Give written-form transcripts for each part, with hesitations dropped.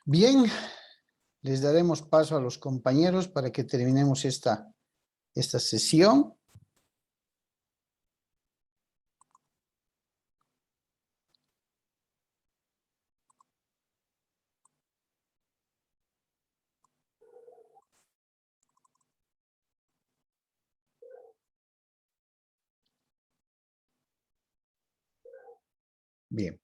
Bien, les daremos paso a los compañeros para que terminemos esta sesión. Bien.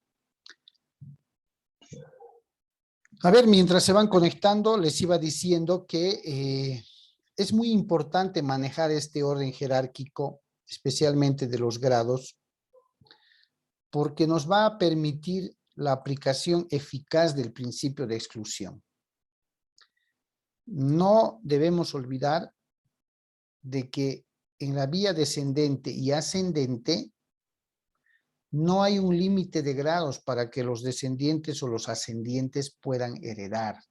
A ver, mientras se van conectando, les iba diciendo que es muy importante manejar este orden jerárquico, especialmente de los grados, porque nos va a permitir la aplicación eficaz del principio de exclusión. No debemos olvidar de que en la vía descendente y ascendente no hay un límite de grados para que los descendientes o los ascendientes puedan heredar.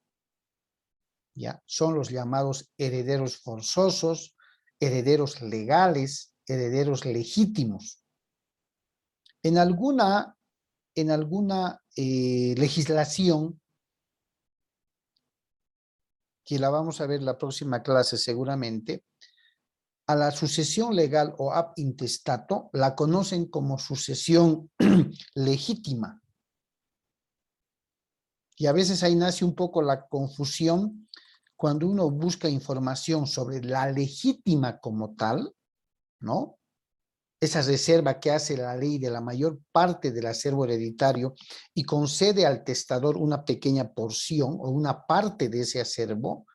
¿Ya? Son los llamados herederos forzosos, herederos legales, herederos legítimos. En alguna legislación, que la vamos a ver la próxima clase seguramente, a la sucesión legal o ab intestato la conocen como sucesión legítima. Y a veces ahí nace un poco la confusión cuando uno busca información sobre la legítima como tal, ¿no? Esa reserva que hace la ley de la mayor parte del acervo hereditario y concede al testador una pequeña porción o una parte de ese acervo,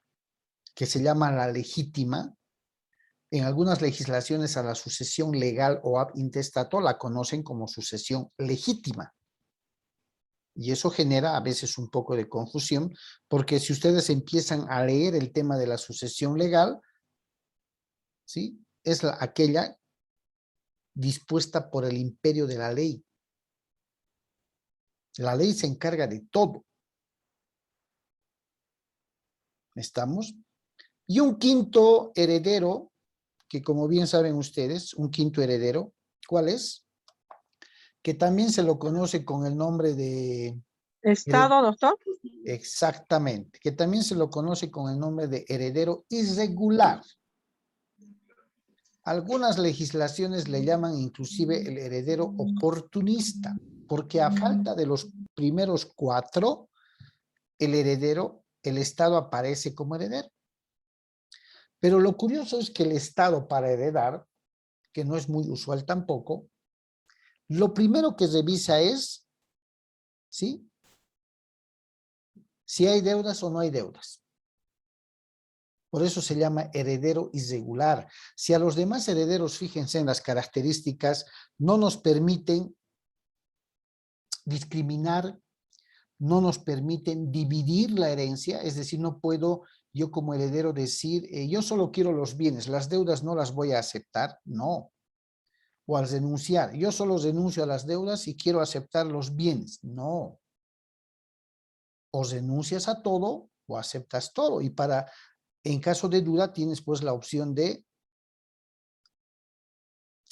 que se llama la legítima. En algunas legislaciones a la sucesión legal o ab intestato la conocen como sucesión legítima. Y eso genera a veces un poco de confusión, porque si ustedes empiezan a leer el tema de la sucesión legal, ¿sí? Es aquella dispuesta por el imperio de la ley. La ley se encarga de todo. ¿Estamos? Y un quinto heredero, que como bien saben ustedes, un quinto heredero, ¿cuál es? Que también se lo conoce con el nombre de... Estado, doctor. Exactamente, que también se lo conoce con el nombre de heredero irregular. Algunas legislaciones le llaman inclusive el heredero oportunista, porque a falta de los primeros 4, el heredero, el Estado aparece como heredero. Pero lo curioso es que el Estado para heredar, que no es muy usual tampoco, lo primero que revisa es, ¿sí?, si hay deudas o no hay deudas. Por eso se llama heredero irregular. Si a los demás herederos, fíjense en las características, no nos permiten discriminar, no nos permiten dividir la herencia, es decir, no puedo yo como heredero decir, yo solo quiero los bienes, las deudas no las voy a aceptar, no. O al renunciar, yo solo renuncio a las deudas y quiero aceptar los bienes, no. O renuncias a todo o aceptas todo, y en caso de duda tienes pues la opción de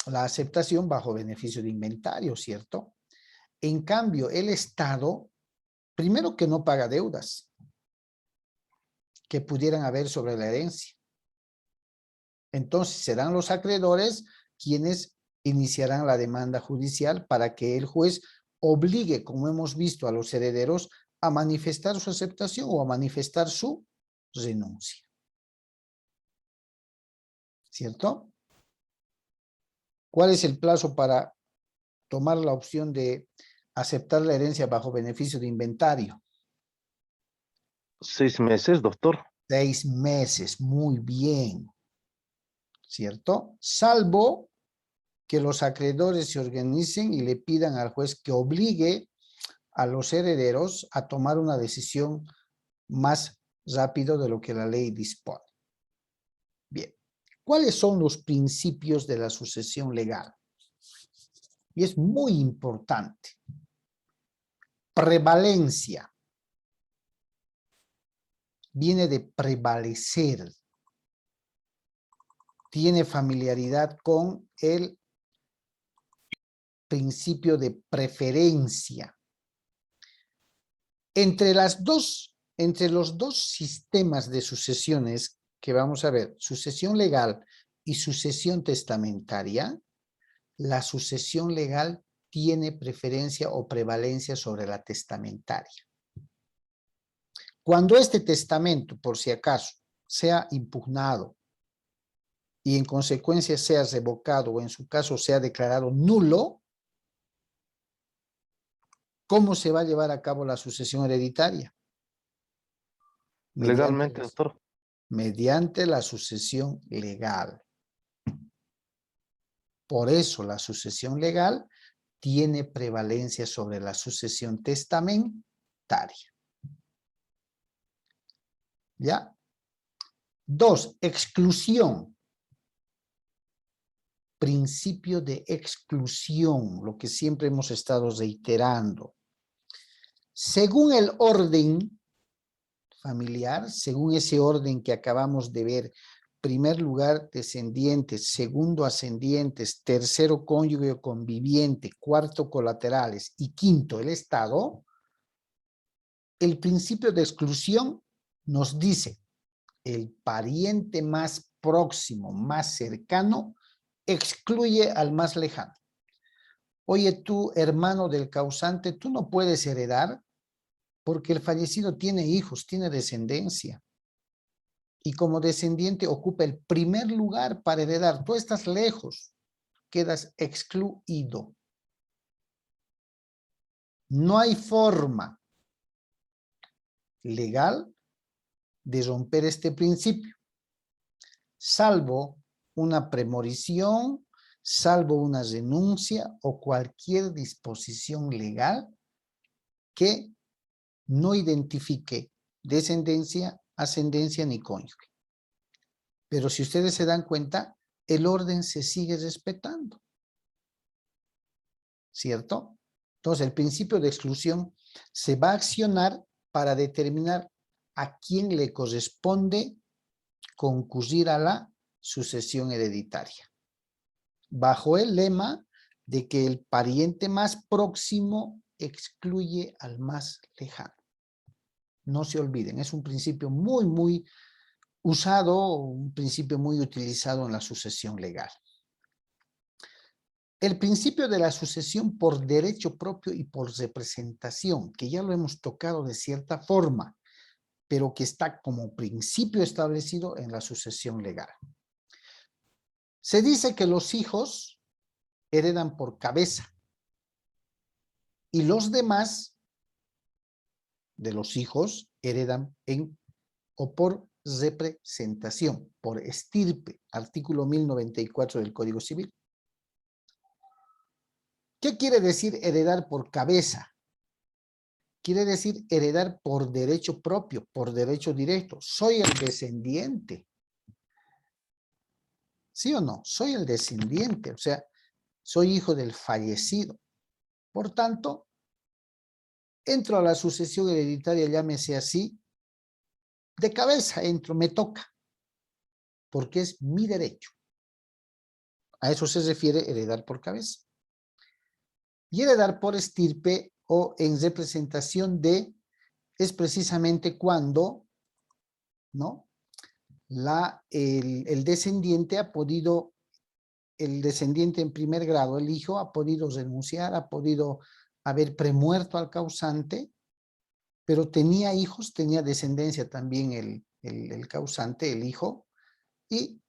la aceptación bajo beneficio de inventario, ¿cierto? En cambio, el Estado, primero que no paga deudas que pudieran haber sobre la herencia. Entonces serán los acreedores quienes iniciarán la demanda judicial para que el juez obligue, como hemos visto, a los herederos a manifestar su aceptación o a manifestar su renuncia. ¿Cierto? ¿Cuál es el plazo para tomar la opción de aceptar la herencia bajo beneficio de inventario? 6 meses, doctor. 6 meses, muy bien. ¿Cierto? Salvo que los acreedores se organicen y le pidan al juez que obligue a los herederos a tomar una decisión más rápido de lo que la ley dispone. Bien, ¿cuáles son los principios de la sucesión legal? Y es muy importante. Prevalencia. Viene de prevalecer. Tiene familiaridad con el principio de preferencia. Entre los dos sistemas de sucesiones que vamos a ver, sucesión legal y sucesión testamentaria, la sucesión legal tiene preferencia o prevalencia sobre la testamentaria. Cuando este testamento, por si acaso, sea impugnado y en consecuencia sea revocado o en su caso sea declarado nulo, ¿cómo se va a llevar a cabo la sucesión hereditaria? Legalmente, doctor. Mediante la sucesión legal. Por eso la sucesión legal tiene prevalencia sobre la sucesión testamentaria. ¿Ya? 2, exclusión. Principio de exclusión, lo que siempre hemos estado reiterando. Según el orden familiar, según ese orden que acabamos de ver, primer lugar, descendientes, segundo, ascendientes, tercero, cónyuge o conviviente, cuarto, colaterales y quinto, el Estado, el principio de exclusión nos dice, el pariente más próximo, más cercano, excluye al más lejano. Oye, tú, hermano del causante, tú no puedes heredar porque el fallecido tiene hijos, tiene descendencia. Y como descendiente ocupa el primer lugar para heredar. Tú estás lejos, quedas excluido. No hay forma legal de romper este principio, salvo una premonición, salvo una renuncia o cualquier disposición legal que no identifique descendencia, ascendencia ni cónyuge. Pero si ustedes se dan cuenta, el orden se sigue respetando. ¿Cierto? Entonces, el principio de exclusión se va a accionar para determinar a quién le corresponde concurrir a la sucesión hereditaria. Bajo el lema de que el pariente más próximo excluye al más lejano. No se olviden, es un principio muy usado, un principio muy utilizado en la sucesión legal. El principio de la sucesión por derecho propio y por representación, que ya lo hemos tocado de cierta forma, pero que está como principio establecido en la sucesión legal. Se dice que los hijos heredan por cabeza y los demás de los hijos heredan o por representación, por estirpe, artículo 1094 del Código Civil. ¿Qué quiere decir heredar por cabeza? Quiere decir heredar por derecho propio, por derecho directo. Soy el descendiente. ¿Sí o no? Soy el descendiente, o sea, soy hijo del fallecido. Por tanto, entro a la sucesión hereditaria, llámese así, de cabeza entro, me toca, porque es mi derecho. A eso se refiere heredar por cabeza. Y heredar por estirpe o en representación de es precisamente cuando, ¿no? El descendiente ha podido, el descendiente en primer grado, el hijo, ha podido renunciar, ha podido haber premuerto al causante, pero tenía hijos, tenía descendencia también el causante, el hijo, y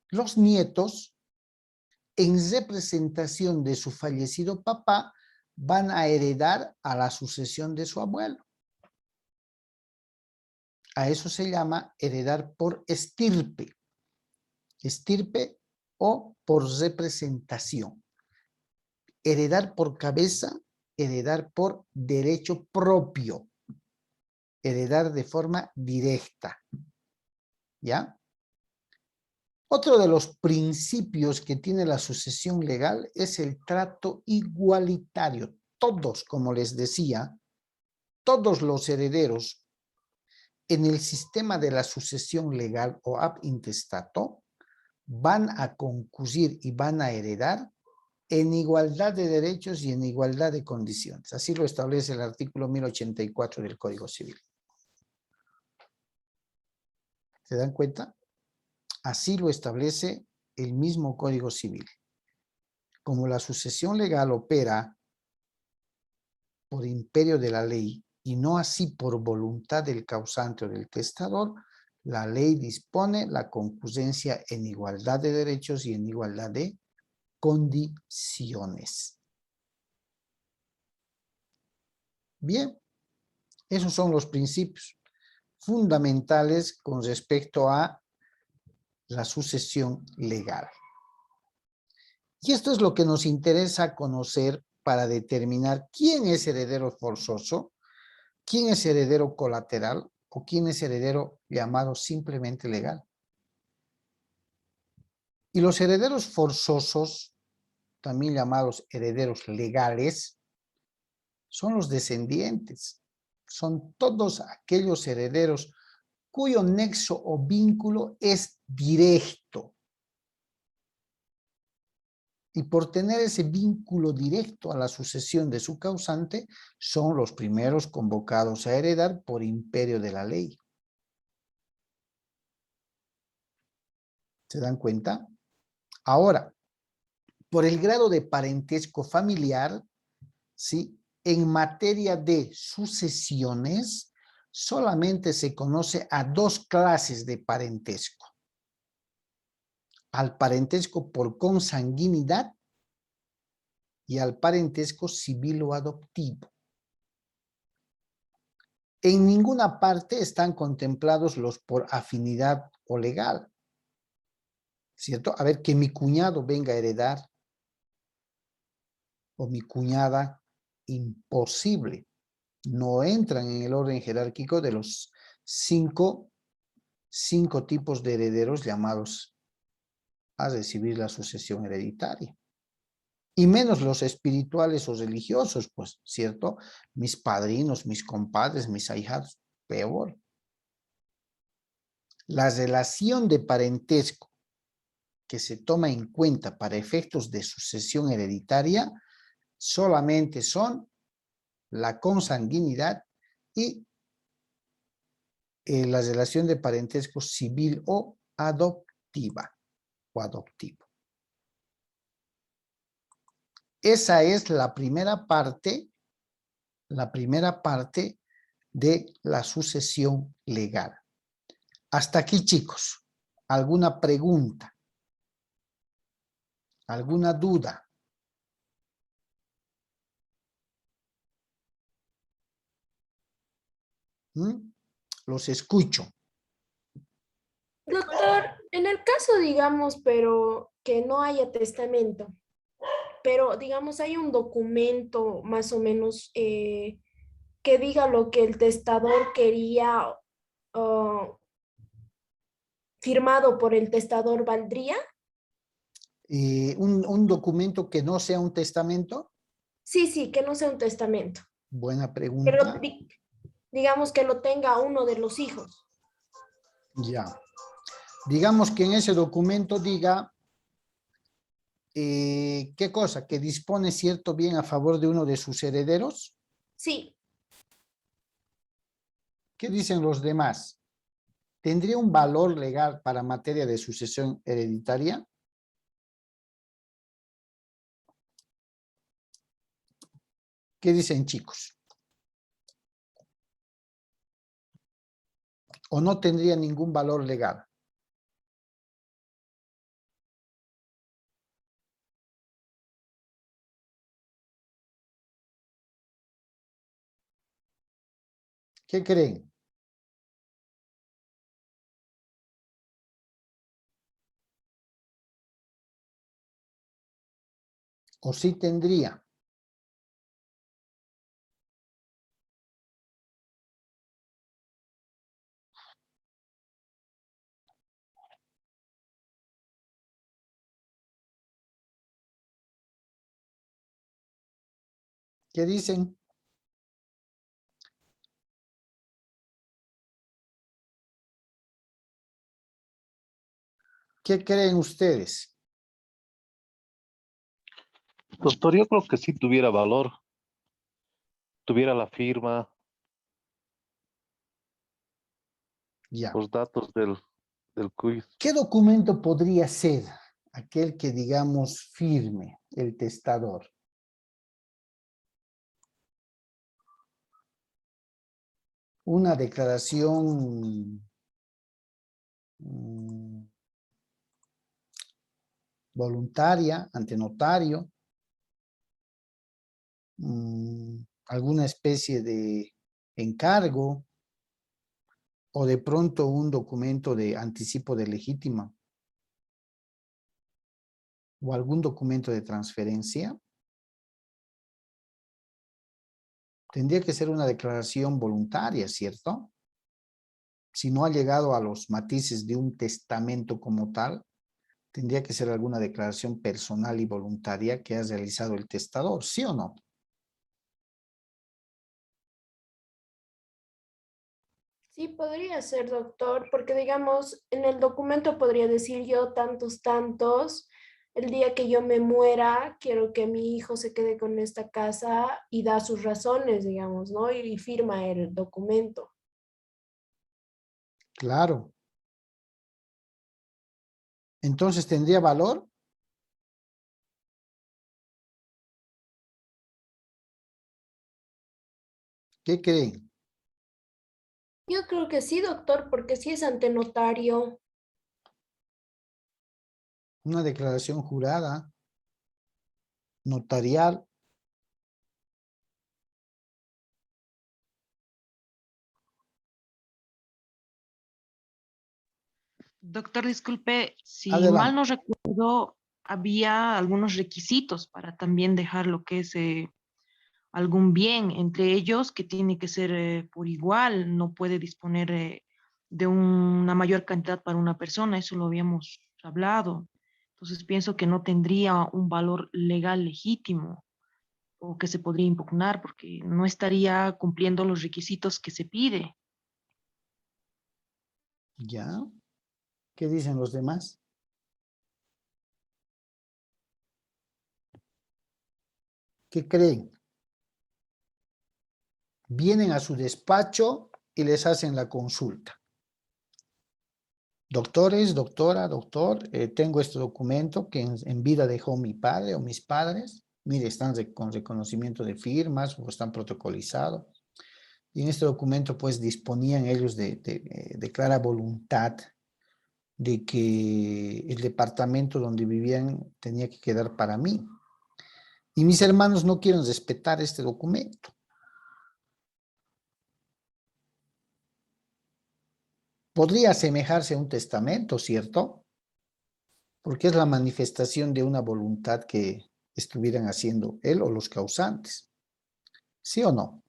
los nietos, en representación de su fallecido papá, van a heredar a la sucesión de su abuelo. A eso se llama heredar por estirpe. Estirpe o por representación. Heredar por cabeza, heredar por derecho propio. Heredar de forma directa. ¿Ya? Otro de los principios que tiene la sucesión legal es el trato igualitario. Todos, como les decía, todos los herederos en el sistema de la sucesión legal o ab intestato van a concurrir y van a heredar en igualdad de derechos y en igualdad de condiciones. Así lo establece el artículo 1084 del Código Civil. ¿Se dan cuenta? Así lo establece el mismo Código Civil. Como la sucesión legal opera por imperio de la ley y no así por voluntad del causante o del testador, la ley dispone la concurrencia en igualdad de derechos y en igualdad de condiciones. Bien, esos son los principios fundamentales con respecto a la sucesión legal. Y esto es lo que nos interesa conocer para determinar quién es heredero forzoso, quién es heredero colateral o quién es heredero llamado simplemente legal. Y los herederos forzosos, también llamados herederos legales, son los descendientes. Son todos aquellos herederos cuyo nexo o vínculo es directo. Y por tener ese vínculo directo a la sucesión de su causante, son los primeros convocados a heredar por imperio de la ley. ¿Se dan cuenta? Ahora, por el grado de parentesco familiar, ¿sí? En materia de sucesiones, solamente se conoce a dos clases de parentesco. Al parentesco por consanguinidad y al parentesco civil o adoptivo. En ninguna parte están contemplados los por afinidad o legal. ¿Cierto? A ver, que mi cuñado venga a heredar o mi cuñada, imposible. No entran en el orden jerárquico de los cinco tipos de herederos llamados a recibir la sucesión hereditaria. Y menos los espirituales o religiosos, pues, ¿cierto? Mis padrinos, mis compadres, mis ahijados, peor. La relación de parentesco que se toma en cuenta para efectos de sucesión hereditaria solamente son la consanguinidad y la relación de parentesco civil o adoptiva o adoptivo. Esa es la primera parte de la sucesión legal. Hasta aquí, chicos. ¿Alguna pregunta? ¿Alguna duda? Los escucho. Doctor, en el caso, digamos, pero que no haya testamento, pero digamos hay un documento más o menos que diga lo que el testador quería, uh, firmado por el testador, ¿valdría? ¿Un documento que no sea un testamento? Sí, sí, que no sea un testamento. Buena Pero pregunta. digamos que lo tenga uno de los hijos. Ya. Digamos que en ese documento diga ¿qué cosa? Que dispone cierto bien a favor de uno de sus herederos. Sí. ¿Qué dicen los demás? ¿Tendría un valor legal para materia de sucesión hereditaria? ¿Qué dicen, chicos? ¿O no tendría ningún valor legal? ¿Qué creen? ¿O sí tendría? ¿Qué dicen? ¿Qué creen ustedes? Doctor, yo creo que sí tuviera valor, tuviera la firma, Ya. los datos del quiz. ¿Qué documento podría ser aquel que digamos firme, el testador? Una declaración voluntaria ante notario, alguna especie de encargo o de pronto un documento de anticipo de legítima o algún documento de transferencia. Tendría que ser una declaración voluntaria, ¿cierto? Si no ha llegado a los matices de un testamento como tal, tendría que ser alguna declaración personal y voluntaria que ha realizado el testador, ¿sí o no? Sí, podría ser, doctor, porque digamos, en el documento podría decir yo tantos, tantos, el día que yo me muera, quiero que mi hijo se quede con esta casa y da sus razones, digamos, ¿no? Y firma el documento. Claro. Entonces, ¿tendría valor? ¿Qué creen? Yo creo que sí, doctor, porque si es ante notario. Una declaración jurada, notarial. Doctor, disculpe, si mal Adelante. no recuerdo, había algunos requisitos para también dejar lo que es algún bien, entre ellos que tiene que ser por igual, no puede disponer de una mayor cantidad para una persona, eso lo habíamos hablado. Entonces pienso que no tendría un valor legal legítimo o que se podría impugnar porque no estaría cumpliendo los requisitos que se pide. ¿Ya? ¿Qué dicen los demás? ¿Qué creen? Vienen a su despacho y les hacen la consulta. Doctores, doctora, doctor, tengo este documento que en vida dejó mi padre o mis padres. Mire, están con reconocimiento de firmas o están protocolizados. Y en este documento, pues, disponían ellos de clara voluntad de que el departamento donde vivían tenía que quedar para mí. Y mis hermanos no quieren respetar este documento. Podría asemejarse a un testamento, ¿cierto? Porque es la manifestación de una voluntad que estuvieran haciendo él o los causantes. ¿Sí o no?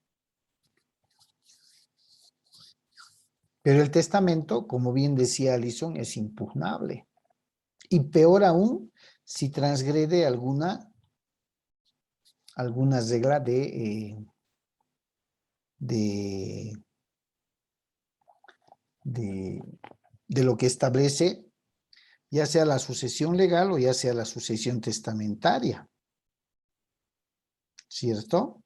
Pero el testamento, como bien decía Alison, es impugnable. Y peor aún, si transgrede alguna regla de, de, de lo que establece ya sea la sucesión legal o ya sea la sucesión testamentaria. ¿Cierto?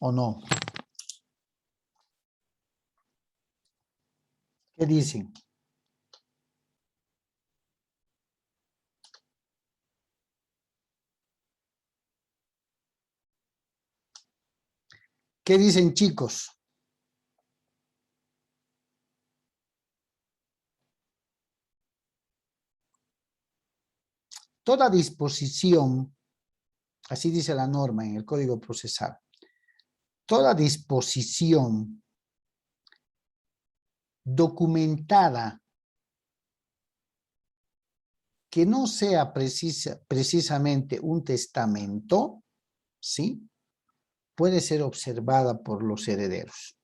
¿O no? ¿Qué dicen? ¿Qué dicen, chicos? Toda disposición, así dice la norma en el Código Procesal, toda disposición documentada que no sea precisamente un testamento, ¿sí? Puede ser observada por los herederos.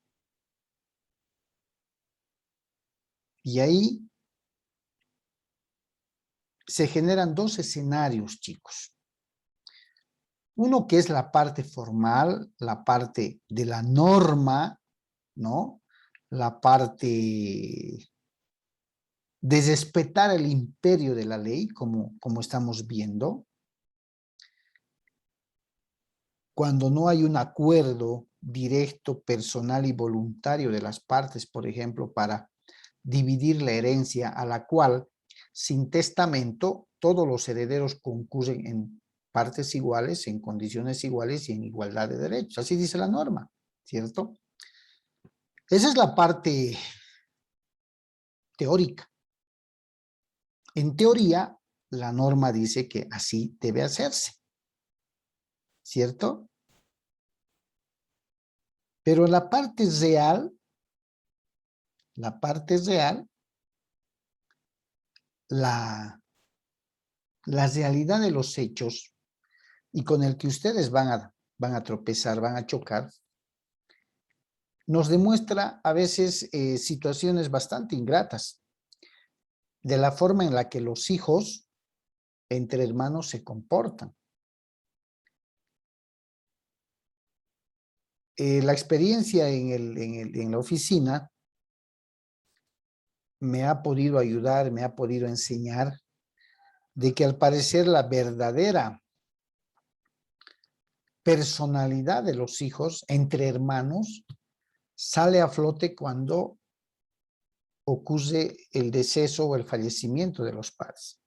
Y ahí se generan dos escenarios, chicos. Uno que es la parte formal, la parte de la norma, ¿no? La parte desrespetar el imperio de la ley, como estamos viendo, cuando no hay un acuerdo directo, personal y voluntario de las partes, por ejemplo, para dividir la herencia, a la cual, sin testamento, todos los herederos concurren en partes iguales, en condiciones iguales y en igualdad de derechos. Así dice la norma, ¿cierto? Esa es la parte teórica. En teoría, la norma dice que así debe hacerse, ¿cierto? Pero la parte real, la realidad de los hechos y con el que ustedes van a tropezar, van a chocar, nos demuestra a veces situaciones bastante ingratas de la forma en la que los hijos entre hermanos se comportan. La experiencia en la oficina me ha podido ayudar, me ha podido enseñar de que al parecer la verdadera personalidad de los hijos entre hermanos sale a flote cuando ocurre el deceso o el fallecimiento de los padres.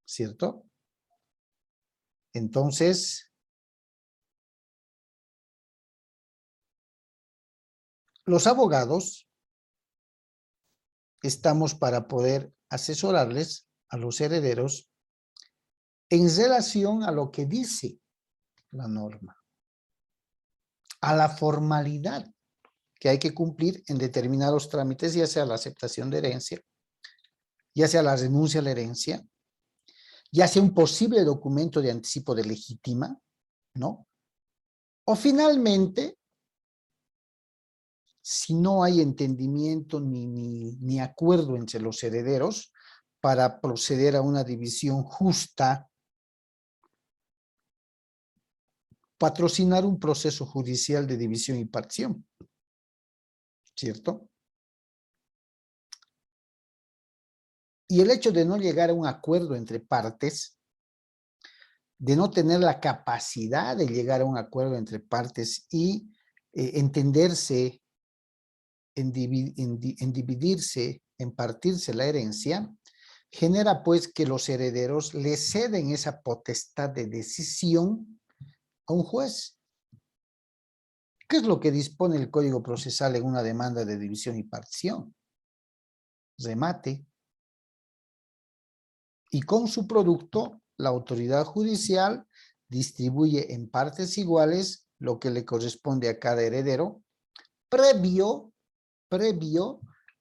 ¿Cierto? Entonces, los abogados estamos para poder asesorarles a los herederos en relación a lo que dice la norma, a la formalidad que hay que cumplir en determinados trámites, ya sea la aceptación de herencia, ya sea la renuncia a la herencia, ya sea un posible documento de anticipo de legítima, ¿no? O finalmente, si no hay entendimiento ni acuerdo entre los herederos para proceder a una división justa, patrocinar un proceso judicial de división y partición, ¿cierto? Y el hecho de no llegar a un acuerdo entre partes, de no tener la capacidad de llegar a un acuerdo entre partes y entenderse en dividirse, en partirse la herencia, genera pues que los herederos le ceden esa potestad de decisión a un juez. ¿Qué es lo que dispone el Código Procesal en una demanda de división y partición? Remate. Y con su producto, la autoridad judicial distribuye en partes iguales lo que le corresponde a cada heredero, previo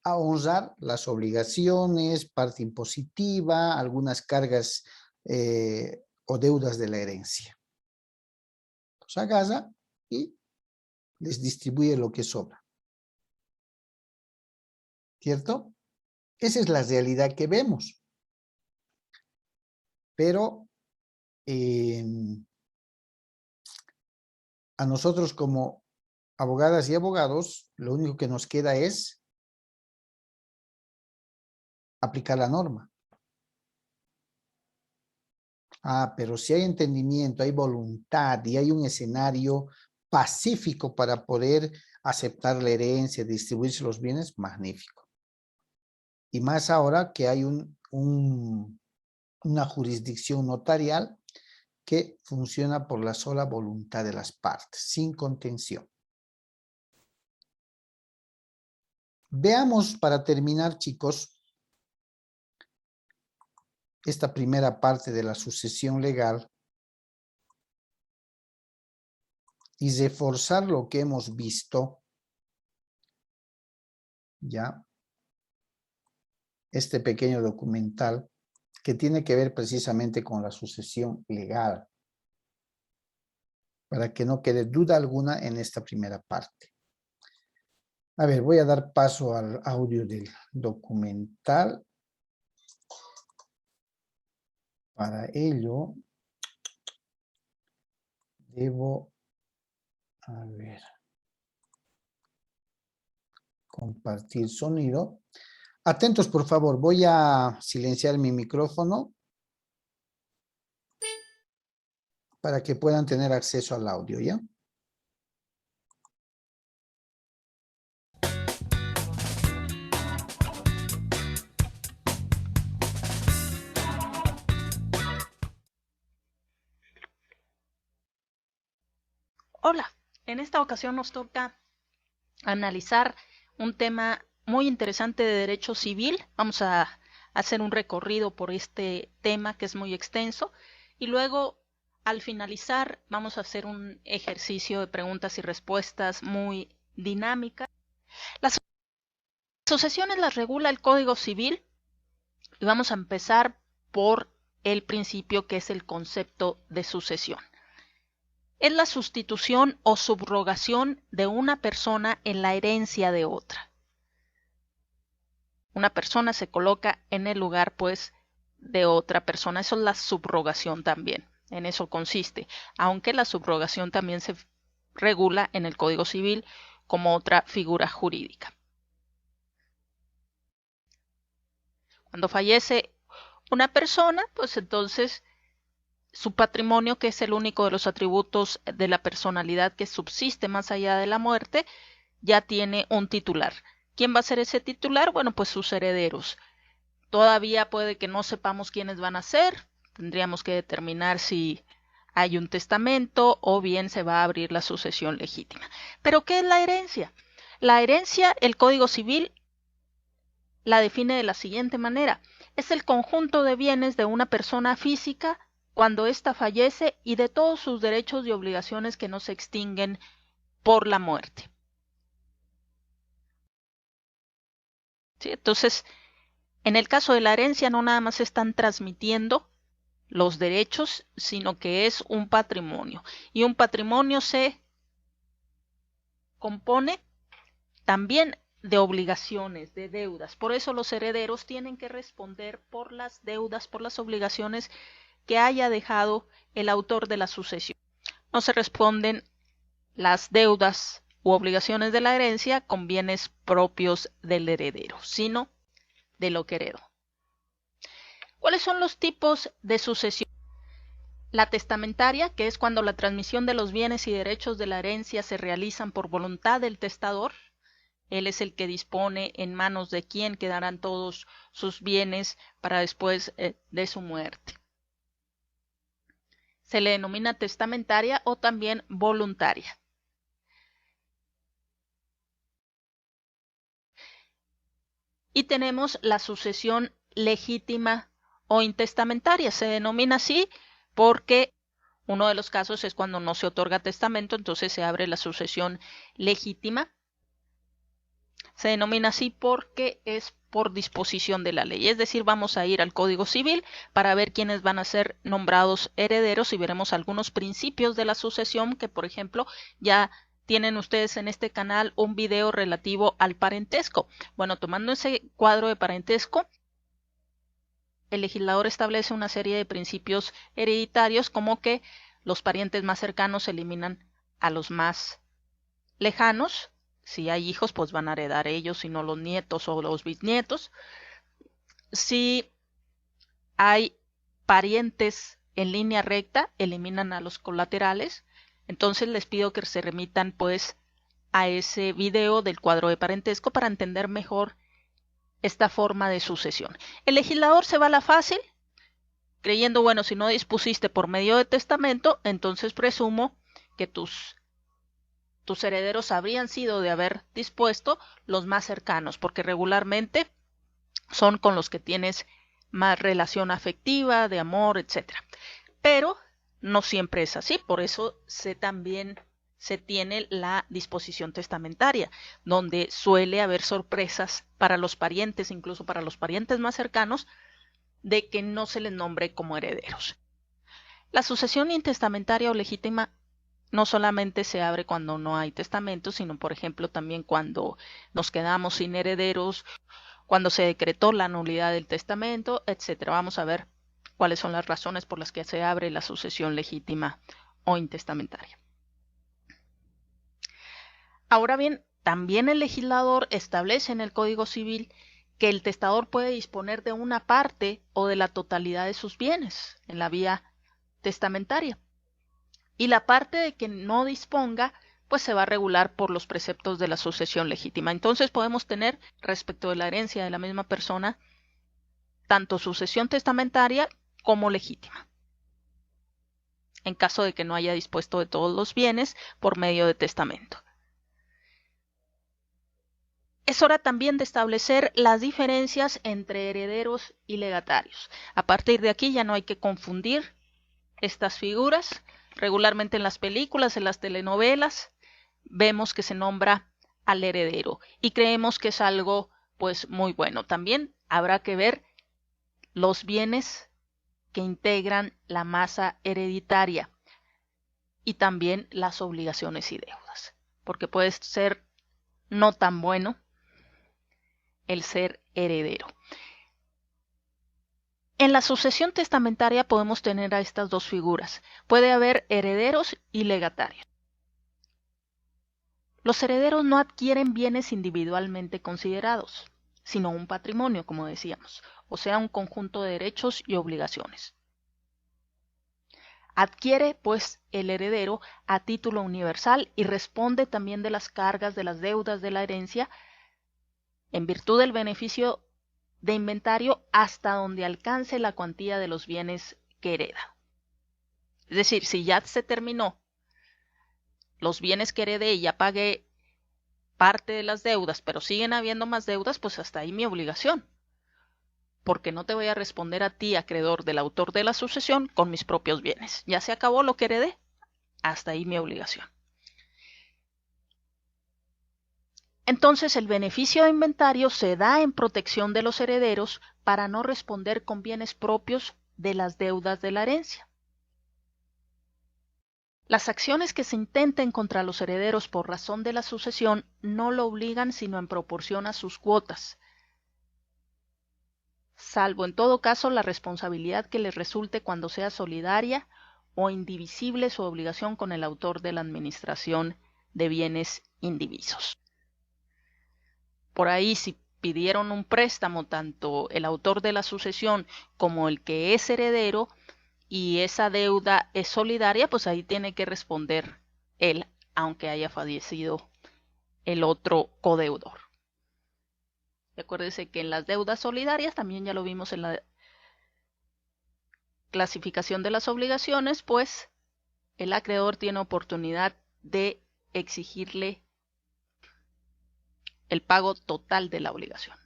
a honrar las obligaciones, parte impositiva, algunas cargas o deudas de la herencia. Los agarra y les distribuye lo que sobra. ¿Cierto? Esa es la realidad que vemos. Pero a nosotros como abogadas y abogados, lo único que nos queda es aplicar la norma. Ah, pero si hay entendimiento, hay voluntad y hay un escenario pacífico para poder aceptar la herencia, distribuirse los bienes, magnífico. Y más ahora que hay una jurisdicción notarial que funciona por la sola voluntad de las partes, sin contención. Veamos para terminar, chicos, esta primera parte de la sucesión legal y reforzar lo que hemos visto, ya, este pequeño documental que tiene que ver precisamente con la sucesión legal, para que no quede duda alguna en esta primera parte. A ver, voy a dar paso al audio del documental. Para ello, debo, a ver, compartir sonido. Atentos, por favor. Voy a silenciar mi micrófono para que puedan tener acceso al audio, ¿ya? Hola, en esta ocasión nos toca analizar un tema muy interesante de derecho civil. Vamos a hacer un recorrido por este tema que es muy extenso y luego al finalizar vamos a hacer un ejercicio de preguntas y respuestas muy dinámica. Las sucesiones las regula el Código Civil y vamos a empezar por el principio que es el concepto de sucesión. Es la sustitución o subrogación de una persona en la herencia de otra. Una persona se coloca en el lugar, pues, de otra persona. Eso es la subrogación también. En eso consiste. Aunque la subrogación también se regula en el Código Civil como otra figura jurídica. Cuando fallece una persona, pues entonces su patrimonio, que es el único de los atributos de la personalidad que subsiste más allá de la muerte, ya tiene un titular. ¿Quién va a ser ese titular? Bueno, pues sus herederos. Todavía puede que no sepamos quiénes van a ser. Tendríamos que determinar si hay un testamento o bien se va a abrir la sucesión legítima. ¿Pero qué es la herencia? La herencia, el Código Civil la define de la siguiente manera. Es el conjunto de bienes de una persona física cuando ésta fallece y de todos sus derechos y obligaciones que no se extinguen por la muerte. ¿Sí? Entonces, en el caso de la herencia no nada más se están transmitiendo los derechos, sino que es un patrimonio. Y un patrimonio se compone también de obligaciones, de deudas. Por eso los herederos tienen que responder por las deudas, por las obligaciones que haya dejado el autor de la sucesión. No se responden las deudas u obligaciones de la herencia con bienes propios del heredero, sino de lo que heredó. ¿Cuáles son los tipos de sucesión? La testamentaria, que es cuando la transmisión de los bienes y derechos de la herencia se realizan por voluntad del testador. Él es el que dispone en manos de quién quedarán todos sus bienes para después de su muerte. Se le denomina testamentaria o también voluntaria. Y tenemos la sucesión legítima o intestamentaria. Se denomina así porque uno de los casos es cuando no se otorga testamento, entonces se abre la sucesión legítima. Se denomina así porque es por disposición de la ley. Es decir, vamos a ir al Código Civil para ver quiénes van a ser nombrados herederos y veremos algunos principios de la sucesión que, por ejemplo, ya tienen ustedes en este canal un video relativo al parentesco. Bueno, tomando ese cuadro de parentesco, el legislador establece una serie de principios hereditarios como que los parientes más cercanos eliminan a los más lejanos. Si hay hijos, pues van a heredar ellos, si no los nietos o los bisnietos. Si hay parientes en línea recta, eliminan a los colaterales. Entonces les pido que se remitan pues a ese video del cuadro de parentesco para entender mejor esta forma de sucesión. El legislador se va a la fácil, creyendo, bueno, si no dispusiste por medio de testamento, entonces presumo que tus herederos habrían sido de haber dispuesto los más cercanos, porque regularmente son con los que tienes más relación afectiva, de amor, etc. Pero no siempre es así, por eso también se tiene la disposición testamentaria, donde suele haber sorpresas para los parientes, incluso para los parientes más cercanos, de que no se les nombre como herederos. La sucesión intestamentaria o legítima no solamente se abre cuando no hay testamento, sino por ejemplo también cuando nos quedamos sin herederos, cuando se decretó la nulidad del testamento, etc. Vamos a ver cuáles son las razones por las que se abre la sucesión legítima o intestamentaria. Ahora bien, también el legislador establece en el Código Civil que el testador puede disponer de una parte o de la totalidad de sus bienes en la vía testamentaria. Y la parte de que no disponga, pues se va a regular por los preceptos de la sucesión legítima. Entonces podemos tener, respecto de la herencia de la misma persona, tanto sucesión testamentaria como legítima, en caso de que no haya dispuesto de todos los bienes por medio de testamento. Es hora también de establecer las diferencias entre herederos y legatarios. A partir de aquí ya no hay que confundir estas figuras. Regularmente en las películas, en las telenovelas, vemos que se nombra al heredero y creemos que es algo pues muy bueno. También habrá que ver los bienes que integran la masa hereditaria y también las obligaciones y deudas, porque puede ser no tan bueno el ser heredero. En la sucesión testamentaria podemos tener a estas dos figuras. Puede haber herederos y legatarios. Los herederos no adquieren bienes individualmente considerados, sino un patrimonio, como decíamos, o sea, un conjunto de derechos y obligaciones. Adquiere, pues, el heredero a título universal y responde también de las cargas de las deudas de la herencia en virtud del beneficio de inventario hasta donde alcance la cuantía de los bienes que hereda. Es decir, si ya se terminó los bienes que heredé y ya pagué parte de las deudas, pero siguen habiendo más deudas, pues hasta ahí mi obligación. Porque no te voy a responder a ti, acreedor del autor de la sucesión, con mis propios bienes. Ya se acabó lo que heredé, hasta ahí mi obligación. Entonces el beneficio de inventario se da en protección de los herederos para no responder con bienes propios de las deudas de la herencia. Las acciones que se intenten contra los herederos por razón de la sucesión no lo obligan sino en proporción a sus cuotas, salvo en todo caso la responsabilidad que les resulte cuando sea solidaria o indivisible su obligación con el autor de la administración de bienes indivisos. Por ahí, si pidieron un préstamo tanto el autor de la sucesión como el que es heredero y esa deuda es solidaria, pues ahí tiene que responder él, aunque haya fallecido el otro codeudor. Acuérdense que en las deudas solidarias, también ya lo vimos en la clasificación de las obligaciones, pues el acreedor tiene oportunidad de exigirle el pago total de la obligación.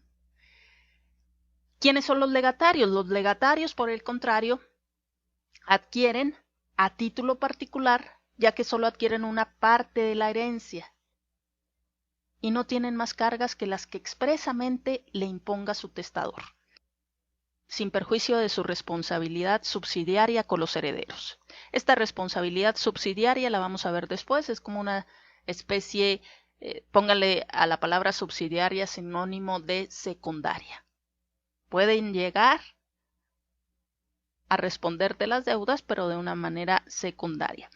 ¿Quiénes son los legatarios? Los legatarios, por el contrario, adquieren a título particular, ya que solo adquieren una parte de la herencia y no tienen más cargas que las que expresamente le imponga su testador, sin perjuicio de su responsabilidad subsidiaria con los herederos. Esta responsabilidad subsidiaria la vamos a ver después, es como una especie, póngale a la palabra subsidiaria sinónimo de secundaria. Pueden llegar a responder de las deudas, pero de una manera secundaria.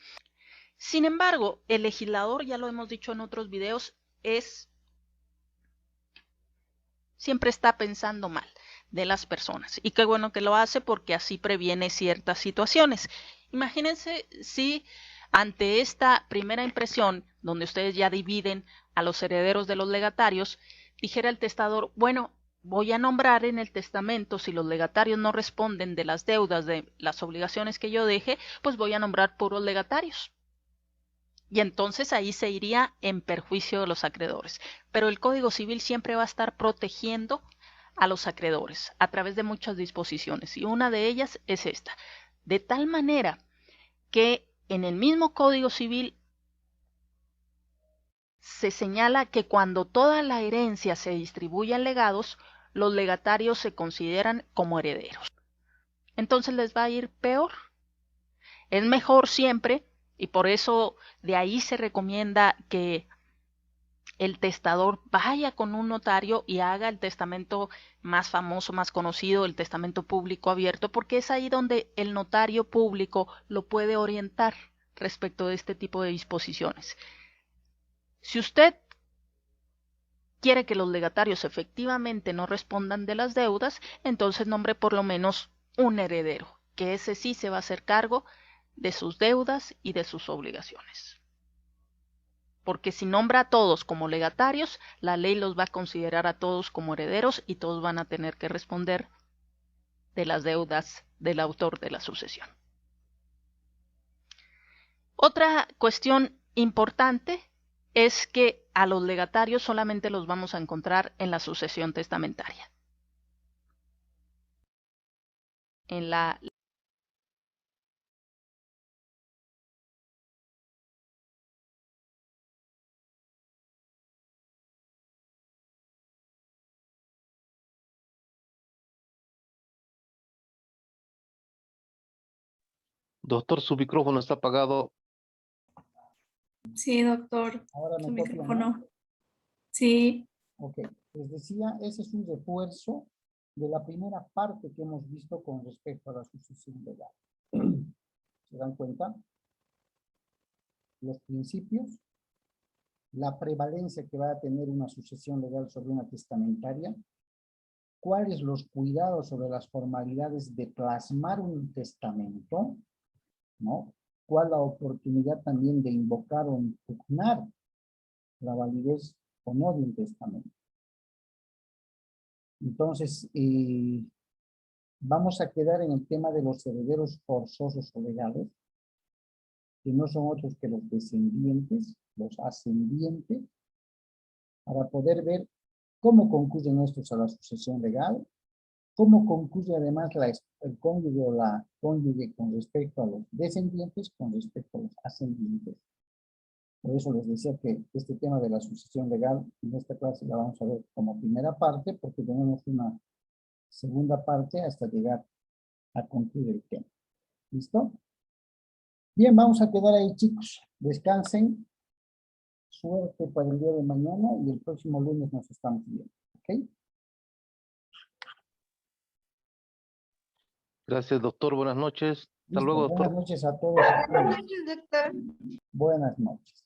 Sin embargo, el legislador, ya lo hemos dicho en otros videos, siempre está pensando mal de las personas. Y qué bueno que lo hace porque así previene ciertas situaciones. Imagínense si ante esta primera impresión, donde ustedes ya dividen a los herederos de los legatarios, dijera el testador, bueno, voy a nombrar en el testamento, si los legatarios no responden de las deudas, de las obligaciones que yo deje, pues voy a nombrar puros legatarios. Y entonces ahí se iría en perjuicio de los acreedores. Pero el Código Civil siempre va a estar protegiendo a los acreedores a través de muchas disposiciones. Y una de ellas es esta. De tal manera que en el mismo Código Civil se señala que cuando toda la herencia se distribuye en legados, los legatarios se consideran como herederos. Entonces les va a ir peor. Es mejor siempre, y por eso de ahí se recomienda que el testador vaya con un notario y haga el testamento más famoso, más conocido, el testamento público abierto, porque es ahí donde el notario público lo puede orientar respecto de este tipo de disposiciones. Si usted quiere que los legatarios efectivamente no respondan de las deudas, entonces nombre por lo menos un heredero, que ese sí se va a hacer cargo de sus deudas y de sus obligaciones. Porque si nombra a todos como legatarios, la ley los va a considerar a todos como herederos y todos van a tener que responder de las deudas del autor de la sucesión. Otra cuestión importante es que a los legatarios solamente los vamos a encontrar en la sucesión testamentaria. En la Doctor, su micrófono está apagado. Sí, doctor. Ahora Su me copian, ¿no? micrófono. Sí. Ok, les decía, ese es un refuerzo de la primera parte que hemos visto con respecto a la sucesión legal. ¿Se dan cuenta? Los principios, la prevalencia que va a tener una sucesión legal sobre una testamentaria, cuáles los cuidados sobre las formalidades de plasmar un testamento, ¿no? Cuál la oportunidad también de invocar o impugnar la validez o no de un testamento. Entonces, vamos a quedar en el tema de los herederos forzosos o legales, que no son otros que los descendientes, los ascendientes, para poder ver cómo concluyen estos a la sucesión legal, cómo concluye además el cónyuge o la cónyuge con respecto a los descendientes, con respecto a los ascendientes. Por eso les decía que este tema de la sucesión legal en esta clase la vamos a ver como primera parte, porque tenemos una segunda parte hasta llegar a concluir el tema. ¿Listo? Bien, vamos a quedar ahí, chicos. Descansen. Suerte para el día de mañana y el próximo lunes nos estamos viendo. ¿Ok? Gracias, doctor. Buenas noches. Hasta Listo. luego, Buenas doctor. noches a todos. Buenas noches, doctor. Buenas noches.